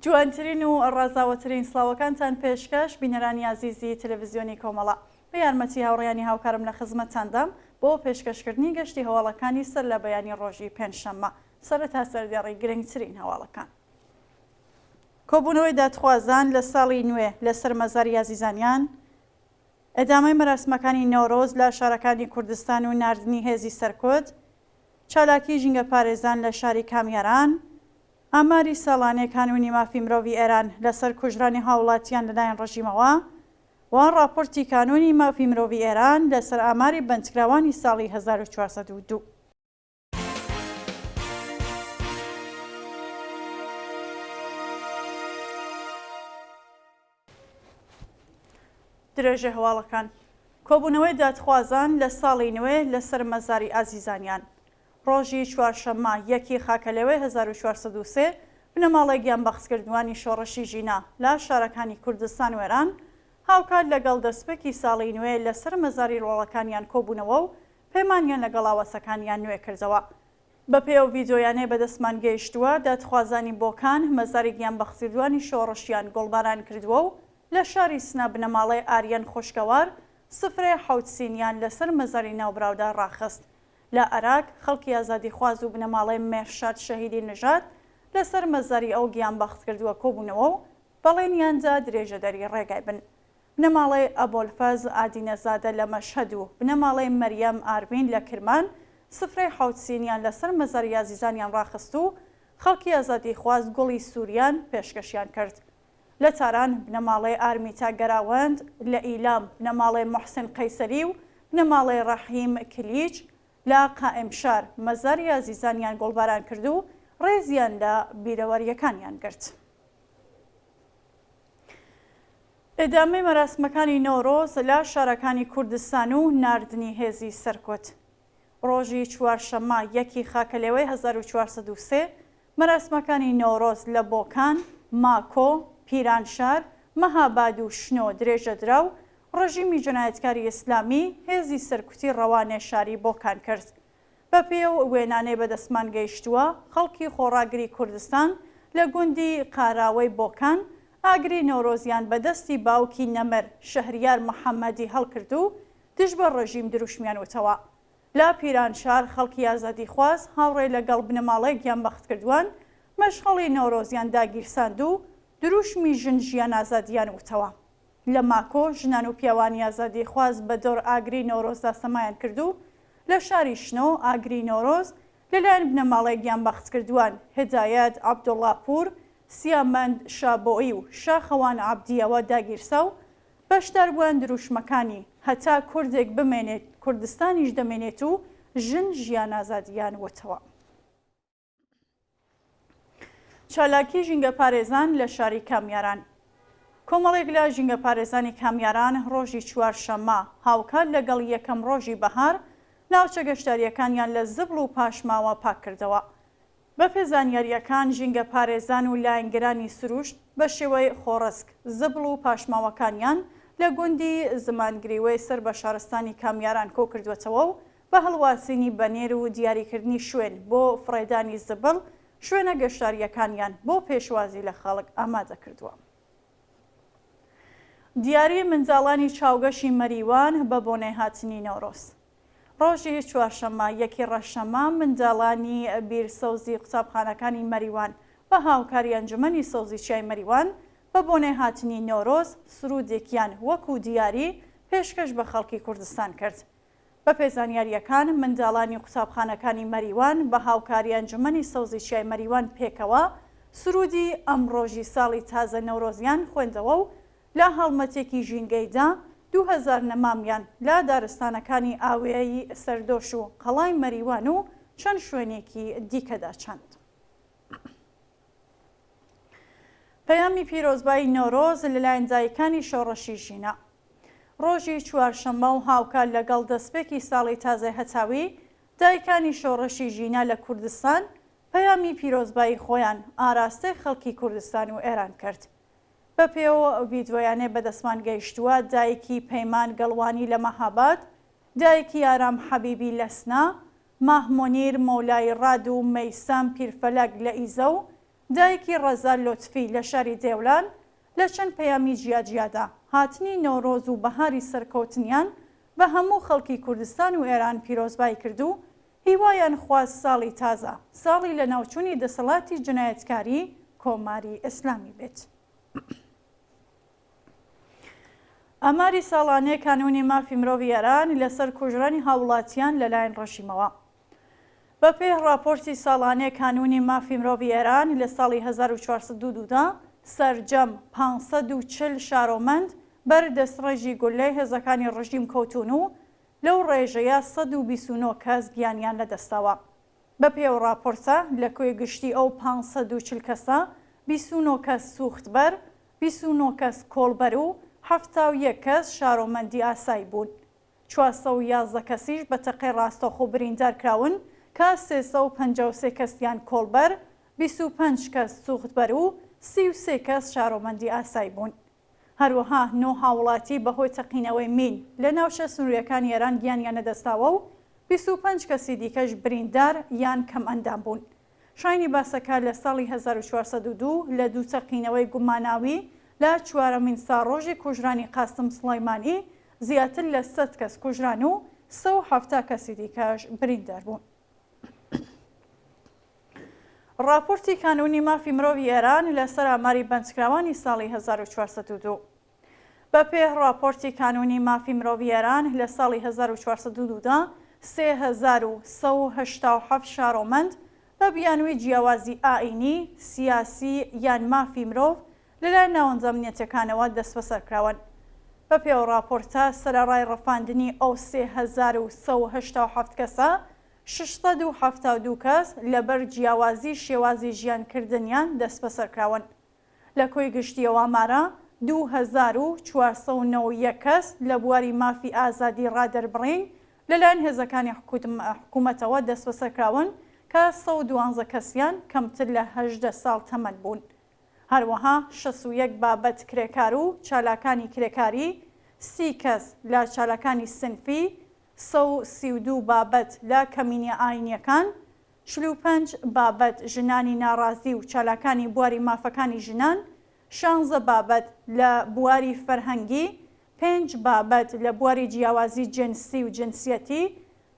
جوانترین و ڕازاوەترین سڵاوەکانتان پێشکەش بینەرانی عزیزی تەلەڤیزیۆنی کۆمەڵە بە یارمەتی هاوڕێیانی هاوکارم لە خزمەتتاندام بۆ پێشکەشکردنی گەشتی هەواڵەکانی سەر لە بەیانی ڕۆژی پێنجشەممە سەرەتا سەردێڕی گرنگترین هەواڵەکان. کۆبوونەوەی دادخوازان لە ساڵی نوێ لەسەر مەزاری عزیزانیان، ئەدامەی مەراسمەکانی نۆرۆز لە شارەکانی کوردستان و ناردنی هێزی سەرکۆت، چالاکی ژینگە پارێزان لە شاری کامیاران، ئاماری ساڵانەی کانونی مافی مرۆڤی ئێران لەسەر کوژرانی هاوڵاتیان لەلایەن ڕژیمەوە، وان راپۆرتی کانونی مافی مرۆڤی ئێران لەسەر ئاماری بەندکراوانی ساڵی 1402. درێژە هەواڵەکان کۆبوونەوەی دادخوازان لە ساڵی نوێ لەسەر مەزاری ئازیزانیان ڕۆژی چوارشەممە یەکی خاکەلەوەی 1403 بنەماڵی گیانبەختکردوانی شۆڕشی ژینا لە شارەکانی کوردستان و ئێران هاوکات لەگەڵ دەستپێکی ساڵی نوێ لەسەر مەزاری ڕۆڵەکانیان کۆبوونەوە و پەیمانیان لەگەڵ ئاوەسەکانیان نوێ کردەوە. بەپێ و ڤیدۆیانەی بەدەستمان گەیشتووە دادخوازانی بۆکان مەزاری گیانبەختکردوانی شۆڕشیان گۆڵباران کردووە و لە شاری سنا بنەماڵی ئاریەن خۆشکەوار سفرەی حەوت سینیان لەسەر مەزاری ناوبراودا ڕاخست. لە عێراق خەڵکی ئازادیخواز و بنەماڵی مێرشاد شەهیدی نژاد لەسەر مەزاری ئەو گیانبەخت کردووە کۆبوونەوە و بەڵێنیاندا درێژە دەری ڕێگای بن. بنەماڵی ئەبۆلفەز ئادینەزادە لە مەشهەد و بنەماڵی مەریەم ئارمین لە کرمان سفرەی حەوت سینیان لەسەر مەزاری عەزیزانیان ڕاخست و خەڵکی ئازادیخواز گوڵی سووریان پێشکەشیان کرد. لە تاران بنەماڵی ئارمیتا گەراوەند، لە ئیلام بنەماڵی موحسین قەیسەری و بنەماڵی ڕەحیم کلیچ لە قائمشار مەزاری عەزیزانیان گۆڵباران کرد و ڕێزیان لە بیرەوەریەکانیان گرت. ئێدامەی مەراسمەکانی نۆرۆز لە شارەکانی کوردستان و ناردنی هێزی سەرکۆت ڕۆژی چوارشەممە یەکی خاکەلێوەی 1403 مەراسمەکانی نۆرۆز لە بۆکان، ماکۆ، پیرانشار، مەهاباد و شنۆ درێژە درا و ڕژیمی جەنایەتکاری ئیسلامی هێزی سەرکوتی ڕەوانێ شاری بۆکان کرد. بەپێ و وێنانەی بەدەستمان گەیشتووە خەڵکی خۆڕاگری کوردستان لە گوندی قاراوەی بۆکان ئاگری نۆرۆزیان بەدەستی باوکی نەمەر شەهریار محەممەدی هەڵکرد و دژ بە ڕژیم دروشمیان وتەوە. لە پیرانشار خەڵکی ئازادیخواز هاوڕێ لەگەڵ بنەماڵی گیانبەختکردوان مەشغەڵی نۆرۆزیان داگیرساند و دروشمی ژن ژیان ئازادیان وتەوە. لە ماکۆ ژنان و پیاوانی ئازادیخواز بە دۆر ئاگری نۆرۆزدا سەمایان کرد و لە شاری شنۆ ئاگری نۆرۆز لەلایەن بنەماڵی گیانبەختکردوان هدایەت عەبدوڵڵاپور، سیامەند شابۆئی و شاخەوان عەبدیەوە داگیرسا و بەشدار بووان دروشمەکانی هەتا کوردێک بمێنێت کوردستانیش دەمێنێت و ژن ژیان ئازادیان وتەوە. چالاکی ژینگە پارێزان لە شاری کامیاران کۆمەڵێک لە ژینگە پارێزانی کامیاران ڕۆژی چوارشەممە هاوکات لەگەڵ یەکەم ڕۆژی بەهار ناوچە گەشتاریەکانیان لە زبڵ و پاشماوە پاک کردەوە. بە پێزانیاریەکان ژینگە پارێزان و لایەنگرانی سروشت بە شێوەی خۆڕسک زبڵ و پاشماوەکانیان لە گوندی زمانگریوەی سەر بە شارستانی کامیاران کۆ کردوێتەوە و بە هەڵواسینی بەنێر و دیاریکردنی شوێن بۆ فڕێدانی زبڵ شوێنە گەشتاریەکانیان بۆ پێشوازی لە خەڵک ئامادە کردووە. دیاری منداڵانی چاوگەشی مەریوان بە بۆنەی هاتنی نەورۆز ڕۆژی چوارشەممە یەکی ڕەشەممە منداڵانی بیرسەوزی قوتابخانەکانی مەریوان بە هاوکاری ئەنجومەنی سەوزیچیای مەریوان بە بۆنەی هاتنی نۆرۆز سرودێکیان وەکو دیاری پێشکەش بە خەڵکی کوردستان کرد. بە پێزانیاریەکان منداڵانی قوتابخانەکانی مەریوان بە هاوکاری ئەنجومەنی سەوزیچیای مەریوان پێکەوە سرودی ئەم ڕۆژی ساڵی تازە نەورۆزیان خوێندەوە و لە هەڵمەتێکی ژینگەیدا 2000 نەمامیان لە دارستانەکانی ئاوێیی سەردۆش و قەڵای مەریوان و چەند شوێنێکی دیکەدا چەند. پەیامی پیرۆزبایی نۆرۆز لەلایەن دایکانی شۆڕشی ژینا ڕۆژی چوارشەممە و هاوکات لەگەڵ دەستپێکی ساڵی تازای هەتاوی دایکانی شۆڕشی ژینا لە کوردستان پەیامی پیرۆزبایی خۆیان ئاراستەی خەڵکی کوردستان و ئێران کرد. بە پێوە ڤیدۆیانەی بەدەستمان گەیشتووە دایکی پەیمان گەڵوانی لە مەهاباد، دایکی ئارام حەبیبی لە سنا، ماهمۆنیر مەولای ڕاد و مەیسام پیرفەلەک لە ئیزە و دایکی ڕەزا لۆتفی لە شاری دێوڵان لە چەند پەیامی جیاجیادا هاتنی نۆڕۆز و بەهاری سەرکەوتنیان بە هەموو خەڵکی کوردستان و ئێران پیرۆزبای کرد و هیوایان خواست ساڵی تازە ساڵی لە ناوچوونی دەسەڵاتی جنایەتکاری کۆماری ئیسلامی بێت. ئاماری ساڵانەی کانونی مافی مرۆڤی ئێران لەسەر کوژرانی هاوڵاتیان لەلایەن ڕەژیمەوە. بەپێی راپۆرتی ساڵانەی کانونی مافی مرۆڤی ئێران لە ساڵی 1402دا سەرجەم 540 شارۆمەند بەر دەستڕێژی گولەی هێزەکانی ڕژیم کەوتون و لەو ڕێژەیە 129 کەس گیانیان لەدەستاوە. بەپێی ئەو راپۆرتە لە کۆی گشتی ئەو 540 کەسە 29 کەس سوختبەر، 29 کەس کۆڵبەر و 71 کەس شارۆمەندی ئاسایی بوون. 411 کەسیش بە تەقەی ڕاستەوخۆ بریندار کراون کە 353 کەسیان کۆڵبەر، 25 کەس سوختبەر و 33 کەس شارۆمەندی ئاسایی بوون. هەروەها 9 هاوڵاتی بەهۆی تەقینەوەی مین لە ناوچە سنووریەکانی ئێران گیانیان نەدەستاوە و 25 کەسی دیکەش بریندار یان کەم ئەندام بوون. شاینی باسەکە لە ساڵی 1402 لە دوو تەقینەوەی گوماناوی لە چوارەمین ساڕۆژی کوژرانی قاسم سڵەیمانی زیاتر لە 100 کەس کوژران و 170 کەسی دیکەش بریندار بوون. راپۆرتی کانونی مافی مرۆڤی ئێران لەسەر ئاماری بەنجکراوانی ساڵی 1402. بەپێی راپۆرتی کانونی مافی مرۆڤی ئێران لە ساڵی 1402دا 3187 شارۆمەند بە بیانووی جیاوازی ئائینی، سیاسی یان مافی مرۆڤ لەلایەن ناوەندە ئەمنیەتەکانەوە دەست بەسەرکراون. بەپێی ئەو راپۆرتە سەرەڕای ڕەفاندنی ئەو 3187 کەسە 672 کەس لەبەر جیاوازی شێوازی ژیانکردنیان دەست بەسەرکراون. لە کۆی گشتی ئەو ئامارە 2491 کەس لە بواری مافی ئازادی ڕادەربڕین لەلایەن هێزەکانی حکوومەتەوە دەست بەسەرکراون کە 112 کەسیان کەمتر لە 18 ساڵ تەمەن بوون. هەروەها 61 بابەت کرێکار و چالاکانی کرێکاری، 30 کەس لە چالاکانی سنفی، 132 بابەت لە کەمینە ئاینیەکان، 45 بابەت ژنانی ناڕازی و چالاکانی بواری مافەکانی ژنان، 16 بابەت لە بواری فەرهەنگی، 5 بابەت لە بواری جیاوازی جنسی و جنسیەتی،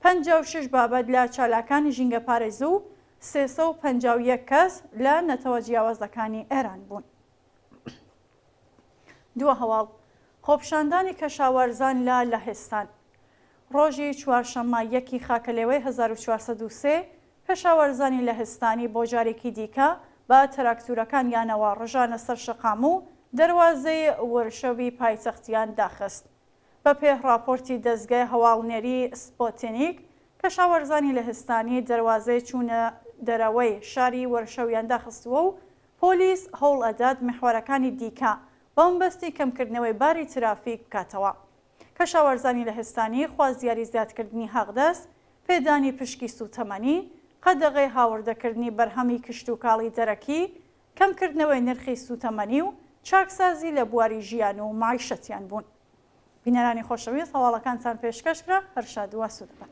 56 بابەت لە چالاکانی ژینگە پارێز و 351 کەس لە نەتەوە جیاوازەکانی ئێران بوون. دووە هەواڵ خۆپشاندانی کەشاوەرزان لە لەهێستان. ڕۆژی چوارشەممە 1 خاکەلێوەی 1403 کەشاوەرزانی لەهێستانی بۆ جارێکی دیکە بە تراکتورەکان یانەوە ڕژانە سەر شەقام و دەواازەی وەرشەوی پایتەختیان داخست. بەپێی راپۆرتی دەستگای هەواڵنێری سپۆتنیک کەشاوەرزانی لەهێستانی دەواازەی چوونە دەرەوەی شاری وەرشەویان داخستووە و پۆلیس هەوڵ ئەدات محوەرەکانی دیکە بەمبەستی کەمکردنەوەی باری ترافیک بکاتەوە. کەشاوەرزانی لەهێستانی خوازیاری زیادکردنی حەقدەست، پێدانی پشکی سوتەمەنی، قەدەغەی هاوردەکردنی بەرهەمی کشت و کاڵی دەرەکی، کەمکردنەوەی نرخی سوتەمەنی و چاکسازی لە بواری ژیان و معیشەتیان بوون. بینەرانی خۆشەویست هەواڵەکانتان پێشکەشکرا هەر شاد و ئاسوودە بن.